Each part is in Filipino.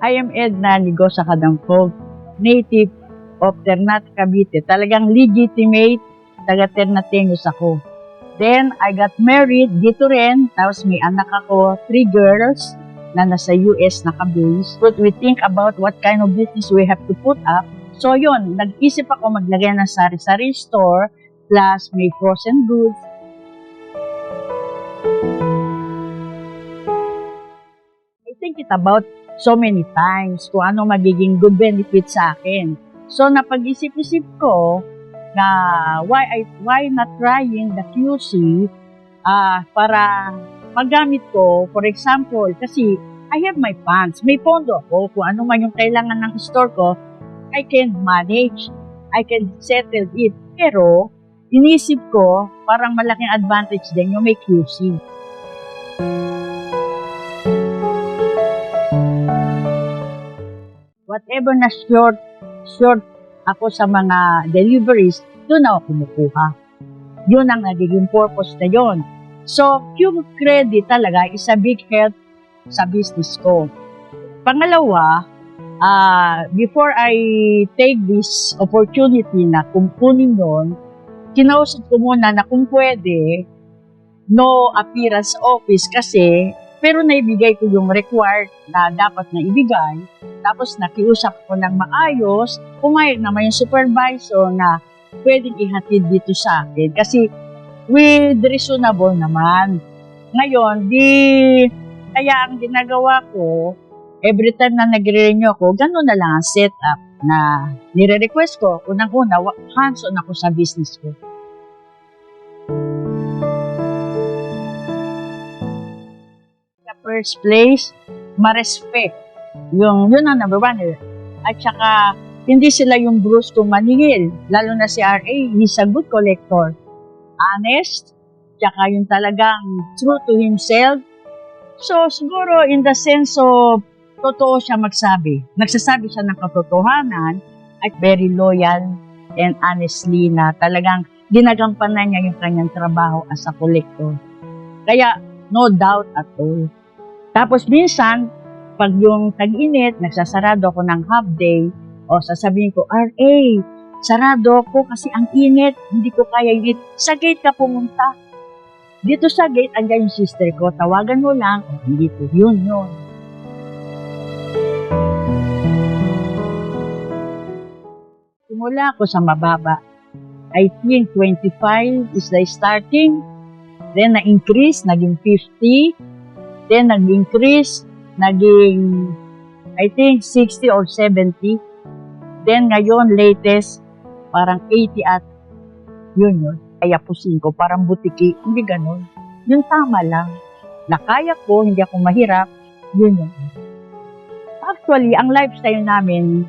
I am Edna Ligosa Cadampog, native of Ternate, Cavite. Talagang legitimate taga Ternateños ako. Then, I got married dito rin, tapos may anak ako, 3 girls na nasa US naka-base. But we think about what kind of business we have to put up. So yun, nag-isip ako maglagay ng sari-sari store, plus may frozen goods. I think it about so many times kung ano magiging good benefit sa akin. So, napag-isip-isip ko na why not trying the QC para magamit ko, for example, kasi I have my funds, may pondo ako, kung ano man yung kailangan ng store ko, I can manage, I can settle it. Pero, inisip ko, parang malaking advantage din yung may QC. Whatever na short ako sa mga deliveries, doon ako kumukuha. Yun ang nagiging purpose na yun. So, Q-Credit talaga is a big help sa business ko. Pangalawa, before I take this opportunity na kunin yun, kinausap ko muna na kung pwede, no appearance office kasi, pero naibigay ko yung required na dapat na ibigay. Tapos nakiusap ko ng maayos, pumayag naman yung supervisor na pwedeng ihatid dito sa akin. Kasi with reasonable naman. Ngayon, kaya ang ginagawa ko, every time na nagre-renew ako, gano'n na lang ang setup na nire-request ko. Unang-una, hands-on ako sa business ko. Sa first place, ma-respect. Yun ang number one. At saka, hindi sila yung bruskong maningil. Lalo na si RA, he's a good collector. Honest, tsaka yung talagang true to himself. So, siguro in the sense of totoo siya magsabi. Nagsasabi siya ng katotohanan at very loyal and honestly na talagang ginagampanan niya yung kanyang trabaho as a collector. Kaya, no doubt at all. Tapos minsan, pag yung tag-init, nagsasarado ako ng half day, o sasabihin ko, RA, sarado ako kasi ang init, hindi ko kaya init. Sa gate ka pumunta. Dito sa gate, andyan yung sister ko, tawagan mo lang, o dito, yun. Simula ako sa mababa. I think 25 is the starting. Then na-increase, naging 50. Then nag-increase, naging, I think, 60 or 70. Then, ngayon, latest, parang 80 at yun. Kaya pusin ko, parang butiki. Hindi ganun. Yung tama lang. Nakaya ko, hindi ako mahirap. Yun. Actually, ang lifestyle namin,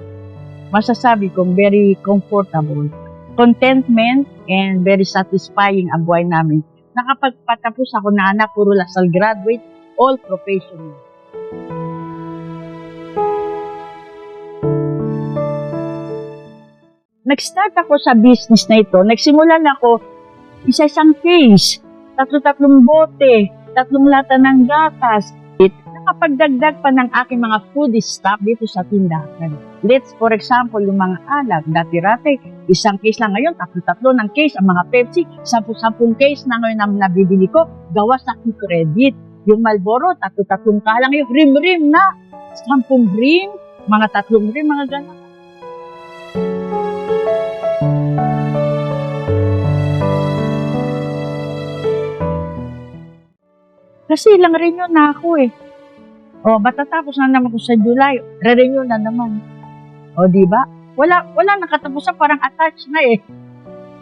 masasabi kong very comfortable. Contentment and very satisfying ang buhay namin. Nakapagpatapos ako na anak, puro Lasal graduate, all professional. Nag-start ako sa business na ito. Nagsimula na ako isa-isang case, 3 bote, 3 lata ng gatas. Nakapagdagdag pa ng aking mga food stock dito sa tindahan. Let's, for example, yung mga alak, dati-rate, isang case lang ngayon, 3 ng case, ang mga Pepsi, 10 case na ngayon ang nabibili ko, gawa sa Q-Credit. Yung Marlboro, 3 ka lang ngayon, rim-rim na, 10 rim, mga 3 rim, mga gano'n. Kasi lang renew na ako eh. O, matatapos na naman ko sa July, re-renew na naman. O, diba? Wala nakatapos na, parang attached na eh.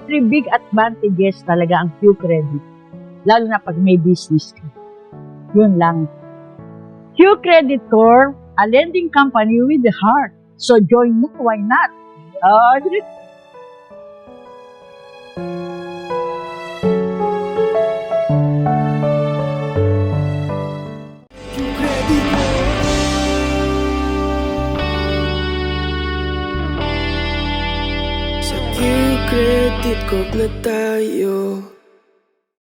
3 big advantages talaga ang Q-Credit. Lalo na pag may business ka. Yun lang. Q-Credit Corp, a lending company with the heart. So, join mo, why not? Q-Credit. credit card na tayo.